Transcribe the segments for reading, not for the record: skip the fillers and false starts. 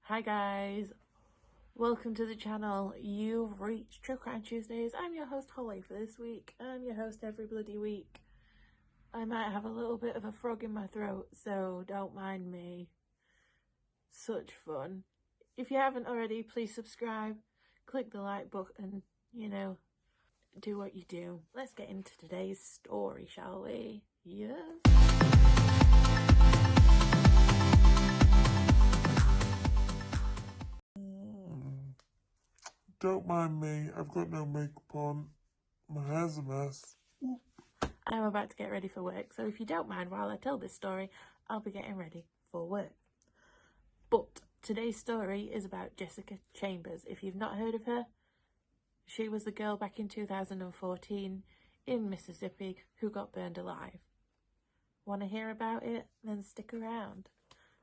Hi guys, welcome to the channel. You've reached True Crime Tuesdays. I'm your host Holly for this week. I'm your host every bloody week. I might have a little bit of a frog in my throat, so don't mind me. Such fun. If you haven't already, please subscribe, click the like button, do what you do. Let's get into today's story, shall we? Yes. Don't mind me, I've got no makeup on. My hair's a mess. I'm about to get ready for work, so if you don't mind while I tell this story, I'll be getting ready for work. But today's story is about Jessica Chambers. If you've not heard of her, she was the girl back in 2014 in Mississippi who got burned alive. Want to hear about it? Then stick around.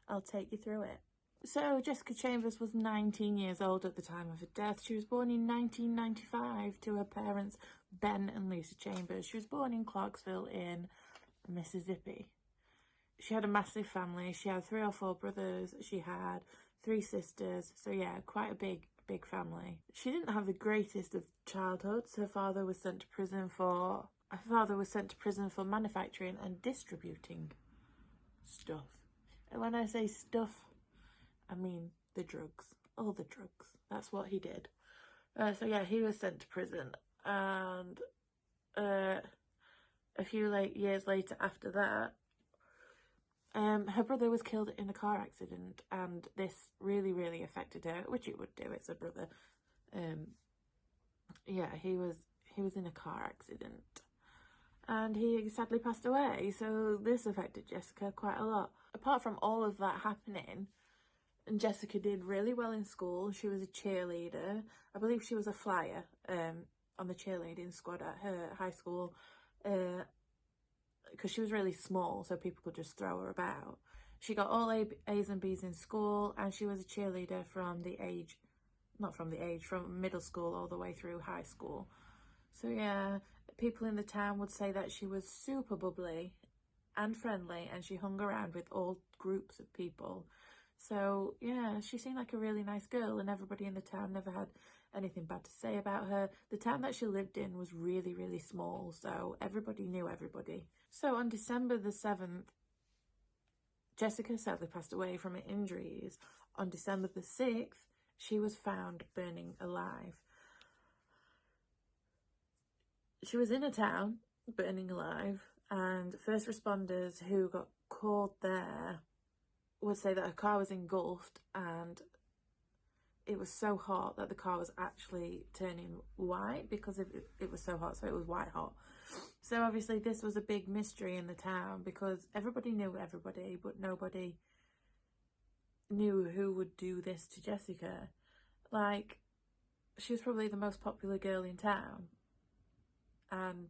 I'll take you through it. So Jessica Chambers was 19 years old at the time of her death. She was born in 1995 to her parents, Ben and Lisa Chambers. She was born in Clarksville in Mississippi. She had a massive family. She had 3 or 4 brothers. She had 3 sisters. So yeah, quite a big family. She didn't have the greatest of childhoods. Her father was sent to prison for manufacturing and distributing stuff. And when I say stuff, I mean the drugs, all the drugs. That's what he did. So yeah, he was sent to prison, and a few years later after that, her brother was killed in a car accident, and this really affected her, which it would do. It's her brother. Yeah, he was in a car accident, and he sadly passed away. So this affected Jessica quite a lot. Apart from all of that happening, and Jessica did really well in school. She was a cheerleader. I believe she was a flyer on the cheerleading squad at her high school, because she was really small, so people could just throw her about. She got all A's and B's in school, and she was a cheerleader from middle school all the way through high school. So yeah, people in the town would say that she was super bubbly and friendly, and she hung around with all groups of people. So yeah, she seemed like a really nice girl, and everybody in the town never had anything bad to say about her. The town that she lived in was really small, so everybody knew everybody. So on December the 7th, Jessica sadly passed away from her injuries. On December the 6th, she was found burning alive. She was in a town burning alive, and first responders who got called there would say that her car was engulfed, and it was so hot that the car was actually turning white because it was so hot, so it was white hot. So obviously this was a big mystery in the town because everybody knew everybody, but nobody knew who would do this to Jessica. Like, she was probably the most popular girl in town, and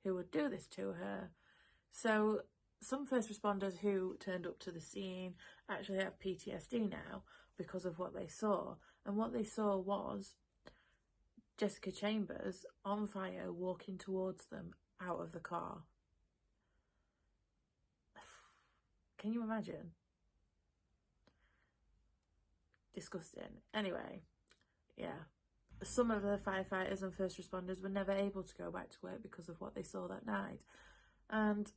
who would do this to her? So some first responders who turned up to the scene actually have PTSD now because of what they saw. And what they saw was Jessica Chambers on fire walking towards them out of the car. Can you imagine? Disgusting. Anyway, yeah. Some of the firefighters and first responders were never able to go back to work because of what they saw that night. And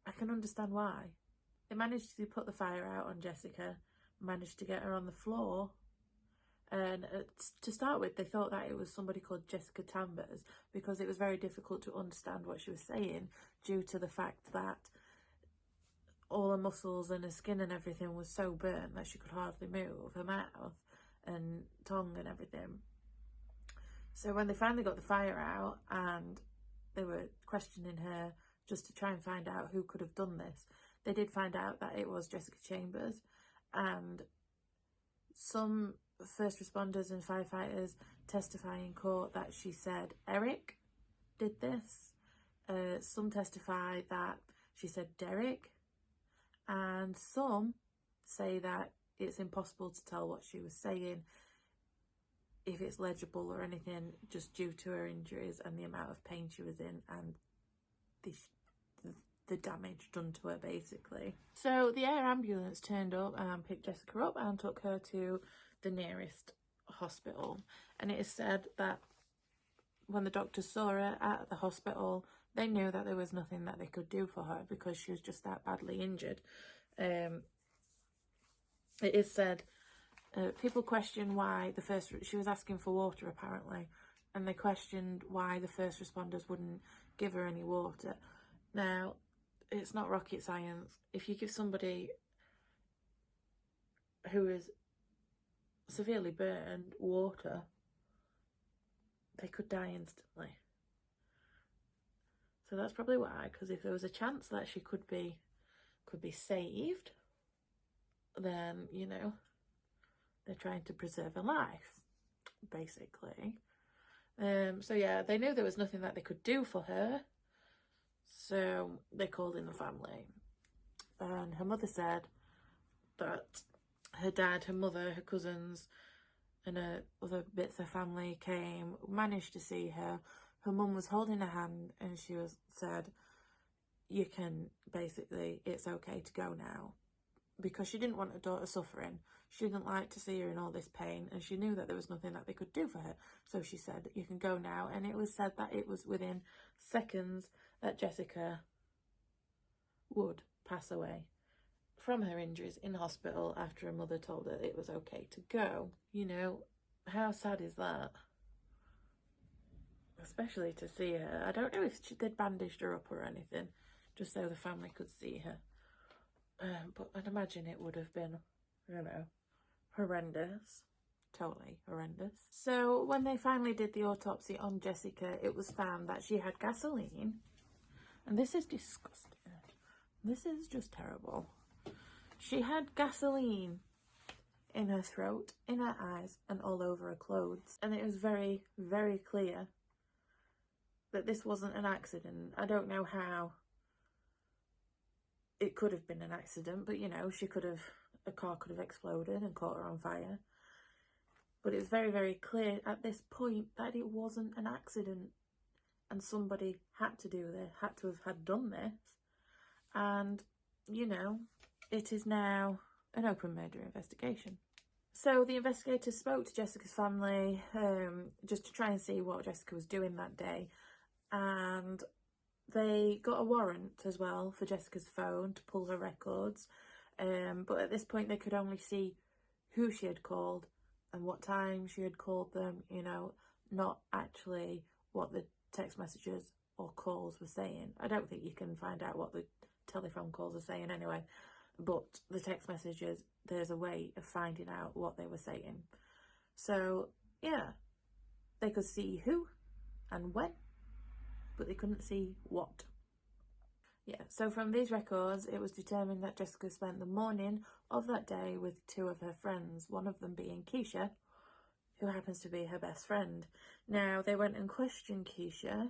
I can understand why. They managed to put the fire out on Jessica, managed to get her on the floor. And to start with, they thought that it was somebody called Jessica Chambers because it was very difficult to understand what she was saying due to the fact that all her muscles and her skin and everything was so burnt that she could hardly move her mouth and tongue and everything. So when they finally got the fire out and they were questioning her just to try and find out who could have done this, they did find out that it was Jessica Chambers. And some first responders and firefighters testify in court that she said Eric did this. Some testify that she said Derek, and some say that it's impossible to tell what she was saying, if it's legible or anything, just due to her injuries and the amount of pain she was in and the the damage done to her, basically. So the air ambulance turned up and picked Jessica up and took her to the nearest hospital. And it is said that when the doctors saw her at the hospital, they knew that there was nothing that they could do for her because she was just that badly injured. It is said people question why she was asking for water apparently, and they questioned why the first responders wouldn't give her any water. Now, it's not rocket science. If you give somebody who is severely burned water, they could die instantly. So that's probably why, because if there was a chance that she could be saved, then, you know, they're trying to preserve her life, basically. So yeah, they knew there was nothing that they could do for her, so they called in the family. And her mother said that her dad, her mother, her cousins, and other bits of family managed to see her. Her mum was holding her hand, and she said, you can, basically, it's okay to go now. Because she didn't want her daughter suffering. She didn't like to see her in all this pain, and she knew that there was nothing that they could do for her. So she said, you can go now. And it was said that it was within seconds that Jessica would pass away from her injuries in hospital after her mother told her it was okay to go. You know, how sad is that? Especially to see her. I don't know if they'd bandaged her up or anything, just so the family could see her. But I'd imagine it would have been, you know, horrendous. Totally horrendous. So when they finally did the autopsy on Jessica, it was found that she had gasoline. And this is disgusting. This is just terrible. She had gasoline in her throat, in her eyes, and all over her clothes. And it was very, very clear that this wasn't an accident. I don't know how it could have been an accident, but, you know, a car could have exploded and caught her on fire. But it was very, very clear at this point that it wasn't an accident, and somebody had to have done this. And, you know, it is now an open murder investigation. So the investigators spoke to Jessica's family just to try and see what Jessica was doing that day. And they got a warrant as well for Jessica's phone to pull her records. But at this point, they could only see who she had called and what time she had called them, you know, not actually what the text messages or calls were saying. I don't think you can find out what the telephone calls are saying anyway, but the text messages, there's a way of finding out what they were saying. So, yeah, they could see who and when, but they couldn't see what. Yeah, so from these records, it was determined that Jessica spent the morning of that day with two of her friends, one of them being Keisha, who happens to be her best friend. Now, they went and questioned Keisha,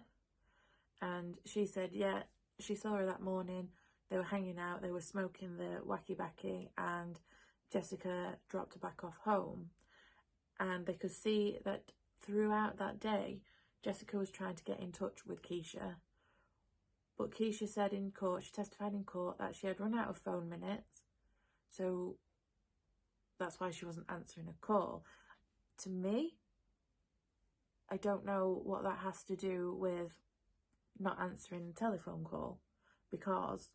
and she said, yeah, she saw her that morning. They were hanging out, they were smoking the wacky-backy, and Jessica dropped her back off home. And they could see that throughout that day, Jessica was trying to get in touch with Keisha. But Keisha said in court, she testified in court, that she had run out of phone minutes. So that's why she wasn't answering a call. To me, I don't know what that has to do with not answering a telephone call, because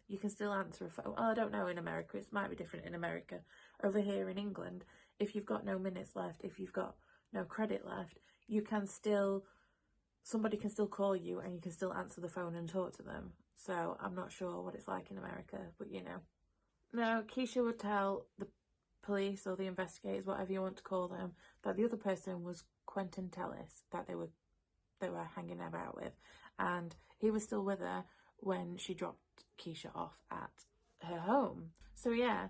you can still answer a phone. Well, I don't know in America, it might be different in America. Over here in England, if you've got no minutes left, if you've got no credit left, you can still, somebody can still call you and you can still answer the phone and talk to them. So I'm not sure what it's like in America, but you know. Now, Keisha would tell the police or the investigators, whatever you want to call them, that the other person was Quentin Tellis, that they were hanging about with, and he was still with her when she dropped Keisha off at her home. So yeah,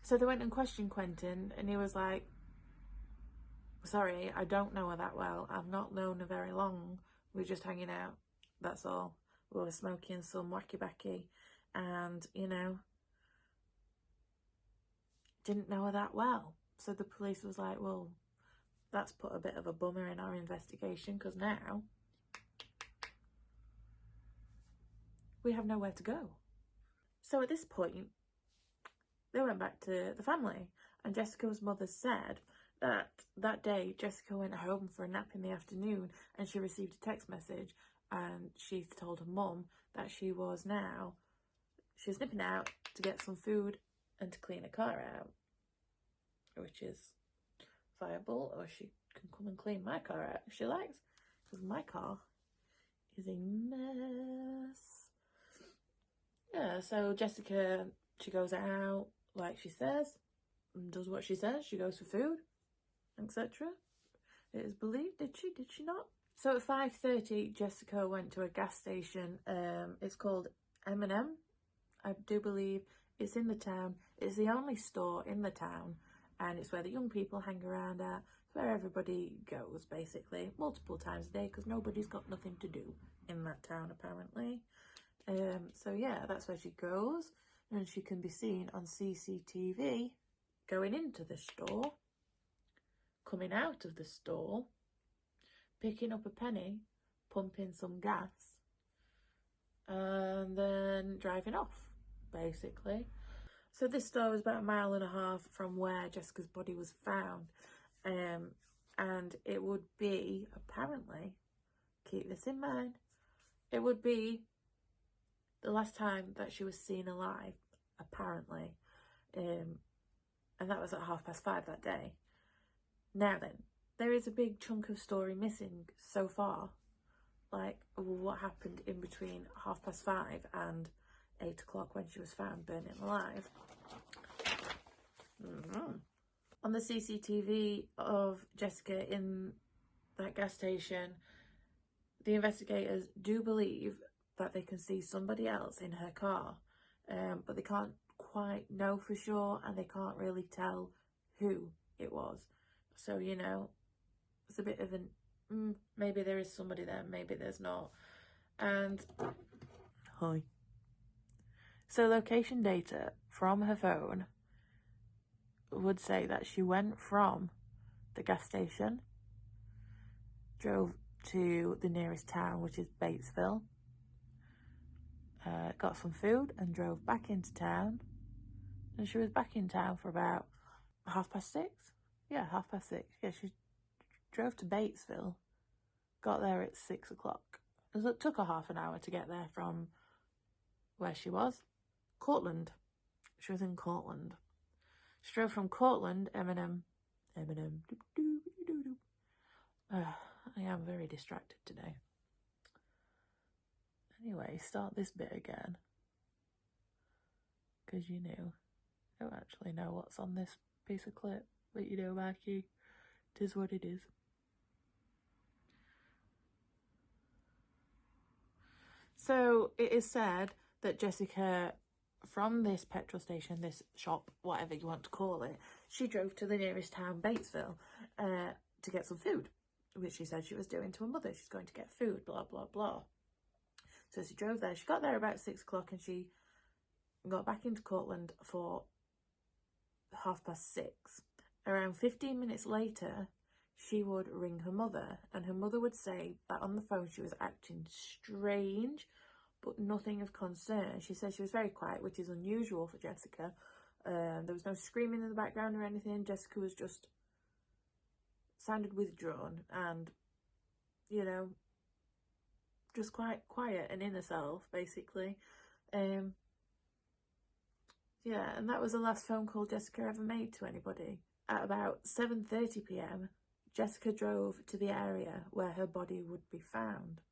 so they went and questioned Quentin, and he was like, sorry, I don't know her that well, I've not known her very long, we were just hanging out, that's all. We were smoking some wacky-backy, and, you know, didn't know her that well. So the police was like, well, that's put a bit of a bummer in our investigation, because now we have nowhere to go. So at this point, they went back to the family, and Jessica's mother said that that day Jessica went home for a nap in the afternoon and she received a text message, and she told her mum that she was nipping out to get some food and to clean her car out, which is viable, or she can come and clean my car out if she likes, because my car is a mess. Yeah, so Jessica, she goes out like she says and does what she says. She goes for food, etc. It is believed. Did she not? So at 5:30, Jessica went to a gas station. It's called M&M, I do believe. It's in the town. It's the only store in the town, and it's where the young people hang around at. It's where everybody goes, basically, multiple times a day, because nobody's got nothing to do in that town, apparently. So yeah, that's where she goes, and she can be seen on CCTV going into the store, coming out of the store, picking up a penny, pumping some gas, and then driving off, basically. So this store was about 1.5 miles from where Jessica's body was found, and it would be, apparently, keep this in mind, it would be the last time that she was seen alive, apparently, and that was at 5:30 that day. Now then, there is a big chunk of story missing so far, like what happened in between 5:30 and 8 o'clock when she was found burning alive. On the CCTV of Jessica in that gas station, the investigators do believe that they can see somebody else in her car, but they can't quite know for sure, and they can't really tell who it was. So, you know, it's a bit of an, maybe there is somebody there, maybe there's not. And, hi. So location data from her phone would say that she went from the gas station, drove to the nearest town, which is Batesville, got some food and drove back into town, and she was back in town for about 6:30. Yeah, 6:30. Yeah, she drove to Batesville, got there at 6 o'clock. It took her half an hour to get there from where she was. Cortland. She was in Cortland. She drove from Cortland, M&M. I am very distracted today. Anyway, start this bit again, because you know, I don't actually know what's on this piece of clip, but you know, Marky, it is what it is. So it is said that Jessica, from this petrol station, this shop, whatever you want to call it, she drove to the nearest town, Batesville, to get some food, which she said she was doing to her mother. She's going to get food, blah, blah, blah. So she drove there. She got there about 6 o'clock, and she got back into Cortland for 6:30. Around 15 minutes later, she would ring her mother, and her mother would say that on the phone she was acting strange, but nothing of concern. She said she was very quiet, which is unusual for Jessica. There was no screaming in the background or anything. Jessica was just sounded withdrawn and, you know, just quite quiet and in herself, basically. Yeah, and that was the last phone call Jessica ever made to anybody. At about 7:30 p.m, Jessica drove to the area where her body would be found.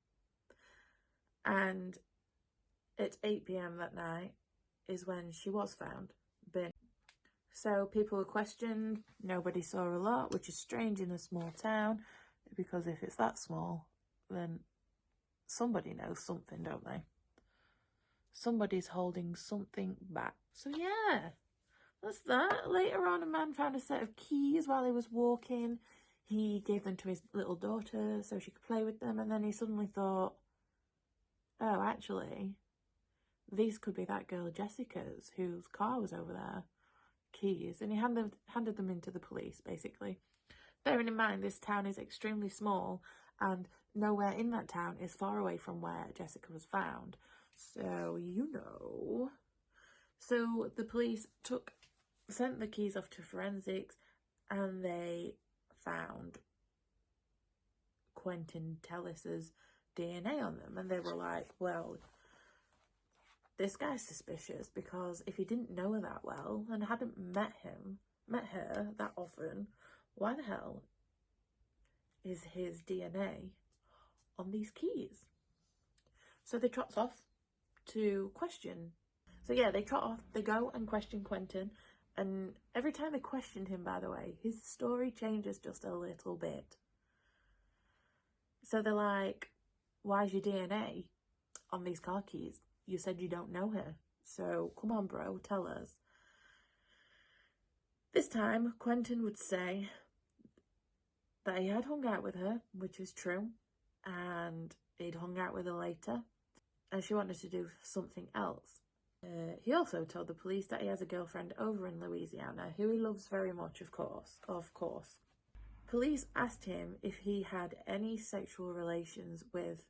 And at 8 p.m. that night is when she was found, burnt. So people were questioned. Nobody saw a lot, which is strange in a small town, because if it's that small, then somebody knows something, don't they? Somebody's holding something back. So yeah, that's that. Later on, a man found a set of keys while he was walking. He gave them to his little daughter so she could play with them, and then he suddenly thought, oh, actually, these could be that girl Jessica's, whose car was over there. Keys. And he handed them into the police, basically. Bearing in mind, this town is extremely small, and nowhere in that town is far away from where Jessica was found. So, you know. So the police sent the keys off to forensics, and they found Quentin Tellis's DNA on them, and they were like, well, this guy's suspicious, because if he didn't know her that well and hadn't met her that often, why the hell is his DNA on these keys? So they trot off to question. So yeah, they trot off, they go and question Quentin, and every time they questioned him, by the way, his story changes just a little bit. So they're like, why's your DNA on these car keys? You said you don't know her, so come on, bro, tell us. This time, Quentin would say that he had hung out with her, which is true, and he'd hung out with her later, and she wanted to do something else. He also told the police that he has a girlfriend over in Louisiana, who he loves very much, of course. Police asked him if he had any sexual relations with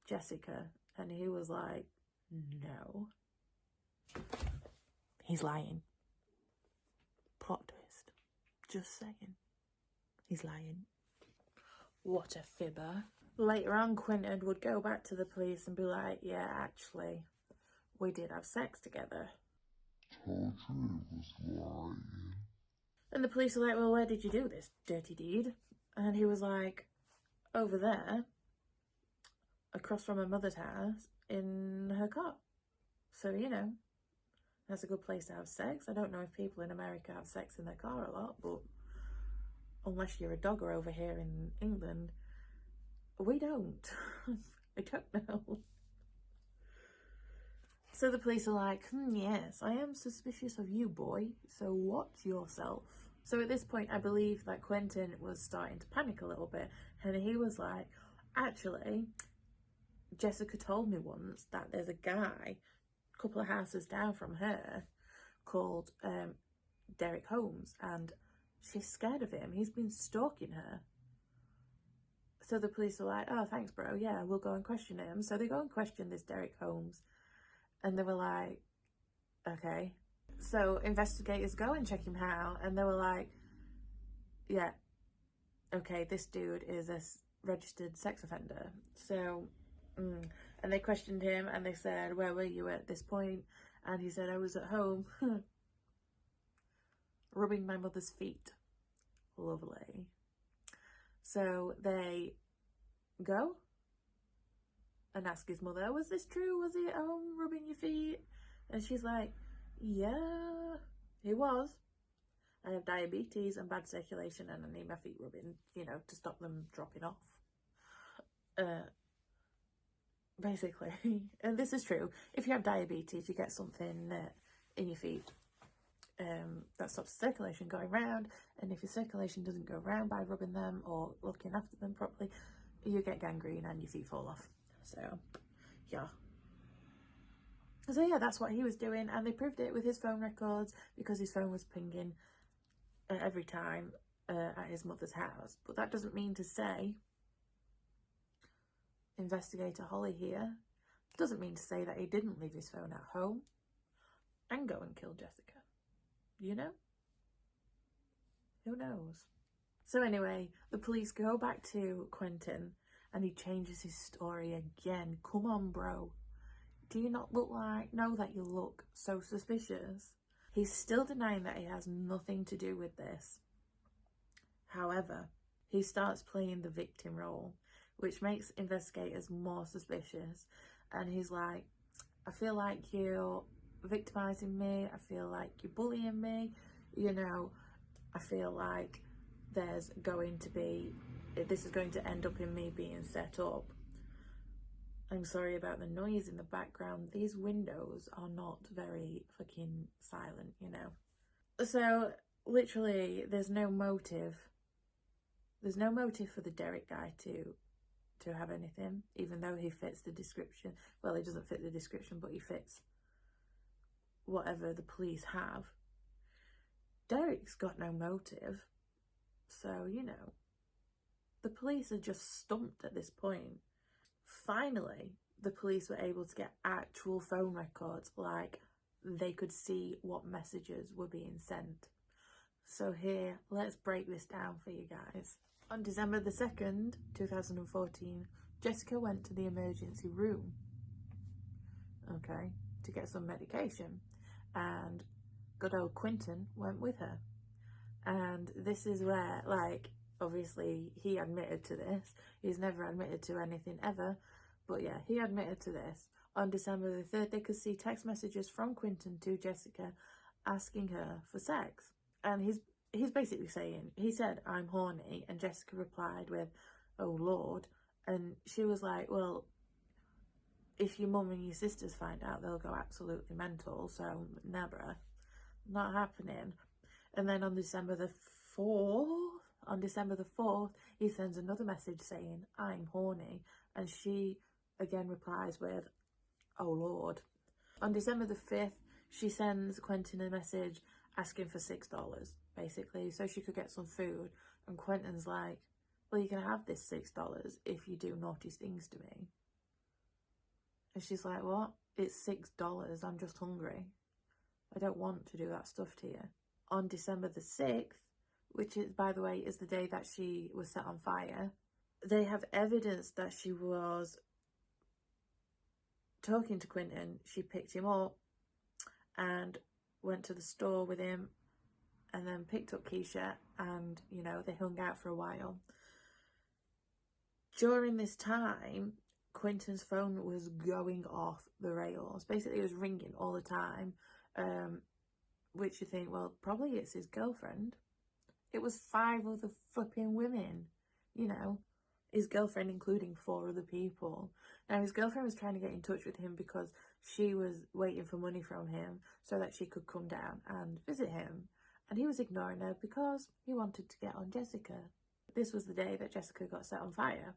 Jessica, and he was like, no. He's lying. Plot twist. Just saying. He's lying. What a fibber. Later on, Quentin would go back to the police and be like, yeah, actually, we did have sex together. Told you it was lying. And the police were like, well, where did you do this dirty deed? And he was like, over there, across from her mother's house, in her car. So, you know, that's a good place to have sex. I don't know if people in America have sex in their car a lot, but unless you're a dogger over here in England, we don't. I don't know. So the police are like, yes, I am suspicious of you, boy, so watch yourself. So at this point, I believe that Quentin was starting to panic a little bit, and he was like, actually, Jessica told me once that there's a guy a couple of houses down from her called Derek Holmes, and she's scared of him. He's been stalking her. So the police are like, oh, thanks, bro. Yeah, we'll go and question him. So they go and question this Derek Holmes. And they were like, okay. So investigators go and check him out. And they were like, yeah, okay, this dude is a registered sex offender. So, and they questioned him and they said, where were you at this point? And he said, I was at home rubbing my mother's feet. Lovely. So they go and ask his mother, was this true? Was he at home rubbing your feet? And she's like, yeah, he was. I have diabetes and bad circulation and I need my feet rubbing, you know, to stop them dropping off. Basically. And this is true. If you have diabetes, you get something in your feet that stops the circulation going round. And if your circulation doesn't go round by rubbing them or looking after them properly, you get gangrene and your feet fall off. So, yeah. So, yeah, that's what he was doing. And they proved it with his phone records because his phone was pinging every time at his mother's house. But that doesn't mean to say, Investigator Holly here, doesn't mean to say that he didn't leave his phone at home and go and kill Jessica. You know? Who knows? So anyway, the police go back to Quentin and he changes his story again. Come on, bro. Do you not know that you look so suspicious? He's still denying that he has nothing to do with this. However, he starts playing the victim role, which makes investigators more suspicious. And he's like, I feel like you're victimizing me. I feel like you're bullying me. You know, I feel like this is going to end up in me being set up. I'm sorry about the noise in the background. These windows are not very fucking silent, you know. So, literally, there's no motive. There's no motive for the Derek guy to have anything, even though he fits the description. Well, he doesn't fit the description, but he fits whatever the police have. Derek's got no motive. So, you know, The police are just stumped at this point. Finally, the police were able to get actual phone records, like they could see what messages were being sent. So here, let's break this down for you guys. On December the 2nd, 2014, Jessica went to the emergency room, okay, to get some medication, and good old Quentin went with her. And this is where, like, obviously he admitted to this. He's never admitted to anything ever, but yeah, he admitted to this. On December the 3rd, they could see text messages from Quentin to Jessica asking her for sex. And he's basically saying, he said, "I'm horny," and Jessica replied with, "Oh Lord." And she was like, "Well, if your mum and your sisters find out, they'll go absolutely mental, so never, not happening." And then on December the 4th, he sends another message saying, "I'm horny," and she again replies with, "Oh Lord." On December the 5th, she sends Quentin a message asking for $6, basically, so she could get some food. And Quentin's like, "Well, you can have this $6 if you do naughty things to me." And she's like, "What? It's $6. I'm just hungry. I don't want to do that stuff to you." On December the 6th, which is, by the way, is the day that she was set on fire, they have evidence that she was talking to Quentin. She picked him up and went to the store with him and then picked up Keisha, and, you know, they hung out for a while. During this time, Quentin's phone was going off the rails. Basically, it was ringing all the time, which you think, well, probably it's his girlfriend. It was 5 other flipping women, you know, his girlfriend including 4 other people. Now, his girlfriend was trying to get in touch with him because she was waiting for money from him so that she could come down and visit him. And he was ignoring her because he wanted to get on Jessica. This was the day that Jessica got set on fire.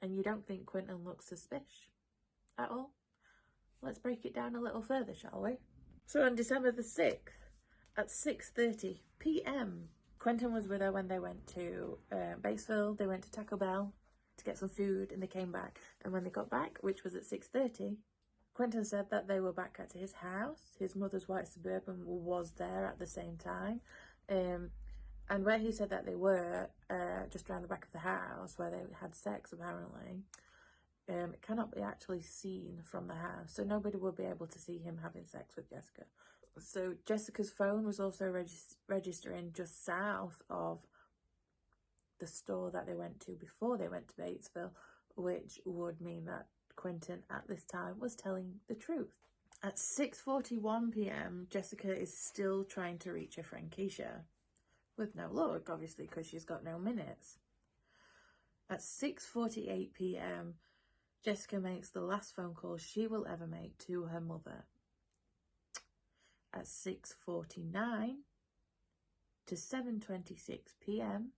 And you don't think Quentin looks suspicious at all? Let's break it down a little further, shall we? So on December the 6th, at 6:30 p.m, Quentin was with her when they went to Batesville. They went to Taco Bell to get some food, and they came back. And when they got back, which was at 6:30, Quentin said that they were back at his house. His mother's white Suburban was there at the same time. And where he said that they were, just around the back of the house, where they had sex apparently, it cannot be actually seen from the house. So nobody will be able to see him having sex with Jessica. So Jessica's phone was also registering just south of the store that they went to before they went to Batesville, which would mean that Quentin at this time was telling the truth. At 6:41 p.m, Jessica is still trying to reach her friend Keisha, with no luck, obviously, because she's got no minutes. At 6:48 p.m, Jessica makes the last phone call she will ever make to her mother. At 6:49 to 7:26 p.m,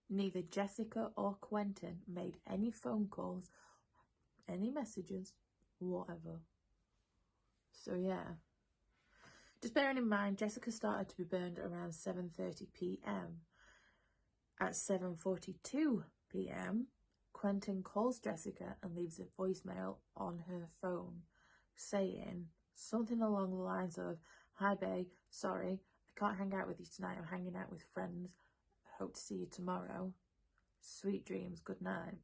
neither Jessica or Quentin made any phone calls, any messages, whatever. So yeah, just bearing in mind, Jessica started to be burned around 7:30 p.m. At 7:42 p.m, Quentin calls Jessica and leaves a voicemail on her phone saying something along the lines of, "Hi babe, sorry, I can't hang out with you tonight. I'm hanging out with friends. Hope to see you tomorrow. Sweet dreams, good night.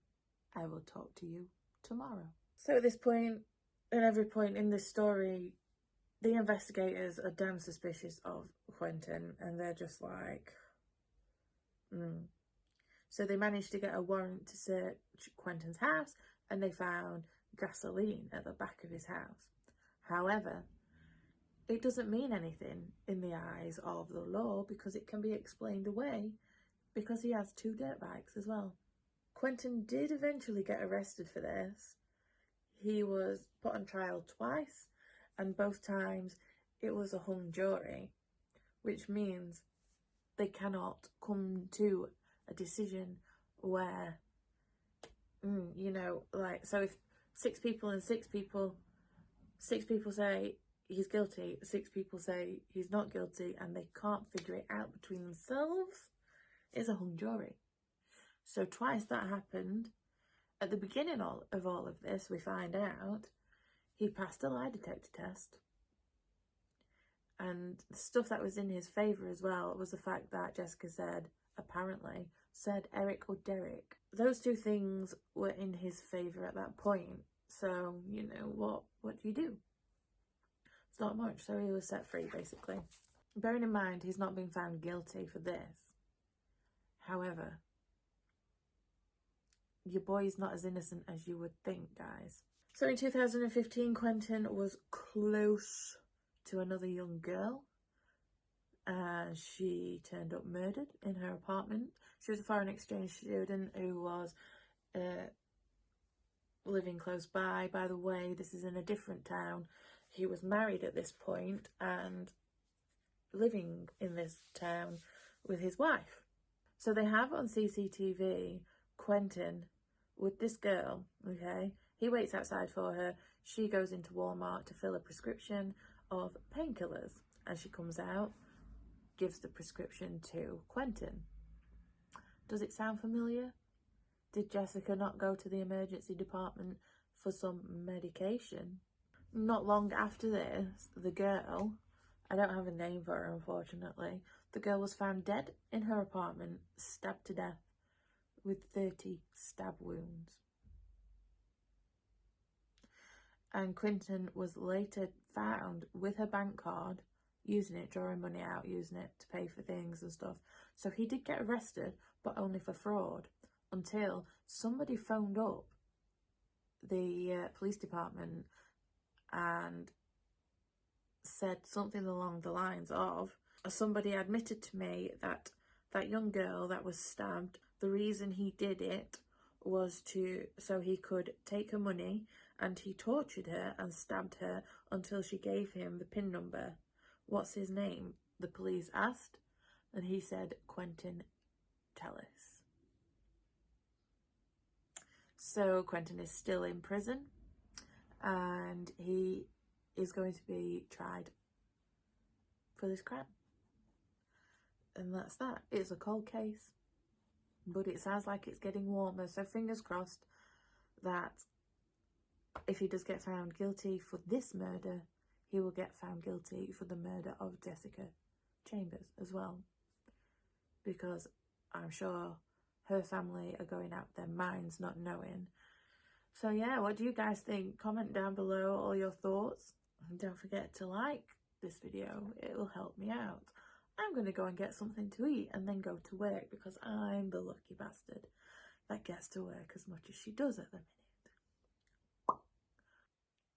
I will talk to you tomorrow." So at this point, and every point in this story, the investigators are damn suspicious of Quentin, and they're just like, So they managed to get a warrant to search Quentin's house, and they found gasoline at the back of his house. However, it doesn't mean anything in the eyes of the law because it can be explained away because he has 2 dirt bikes as well. Quentin did eventually get arrested for this. He was put on trial twice, and both times it was a hung jury, which means they cannot come to a decision where, you know, like, so if 6 people say he's guilty, 6 people say he's not guilty, and they can't figure it out between themselves, is a hung jury. So twice that happened. At the beginning of all of this, we find out he passed a lie detector test. And the stuff that was in his favour as well was the fact that Jessica apparently said Eric or Derek. Those two things were in his favour at that point. So, you know, what do you do? It's not much. So he was set free, basically. Bearing in mind, he's not been found guilty for this. However, your boy's not as innocent as you would think, guys. So in 2015, Quentin was close to another young girl. She turned up murdered in her apartment. She was a foreign exchange student who was living close by. By the way, this is in a different town. He was married at this point and living in this town with his wife. So they have on CCTV Quentin with this girl, okay? He waits outside for her. She goes into Walmart to fill a prescription of painkillers. As she comes out, gives the prescription to Quentin. Does it sound familiar? Did Jessica not go to the emergency department for some medication? Not long after this, the girl, I don't have a name for her unfortunately, the girl was found dead in her apartment, stabbed to death with 30 stab wounds. And Quentin was later found with her bank card, using it, drawing money out, using it to pay for things and stuff. So he did get arrested, but only for fraud, until somebody phoned up the police department and said something along the lines of, somebody admitted to me that that young girl that was stabbed, the reason he did it was so he could take her money, and he tortured her and stabbed her until she gave him the PIN number. What's his name? The police asked, and he said Quentin Tellis. So Quentin is still in prison, and he is going to be tried for this crime. And that's that. It's a cold case, but it sounds like it's getting warmer, so fingers crossed that if he does get found guilty for this murder, he will get found guilty for the murder of Jessica Chambers as well, because I'm sure her family are going out their minds not knowing. So yeah, what do you guys think? Comment down below all your thoughts, and don't forget to like this video. It will help me out. I'm going to go and get something to eat and then go to work, because I'm the lucky bastard that gets to work as much as she does at the minute.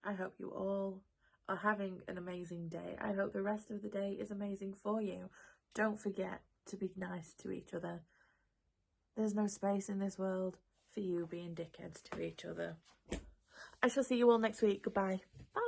I hope you all are having an amazing day. I hope the rest of the day is amazing for you. Don't forget to be nice to each other. There's no space in this world for you being dickheads to each other. I shall see you all next week. Goodbye. Bye.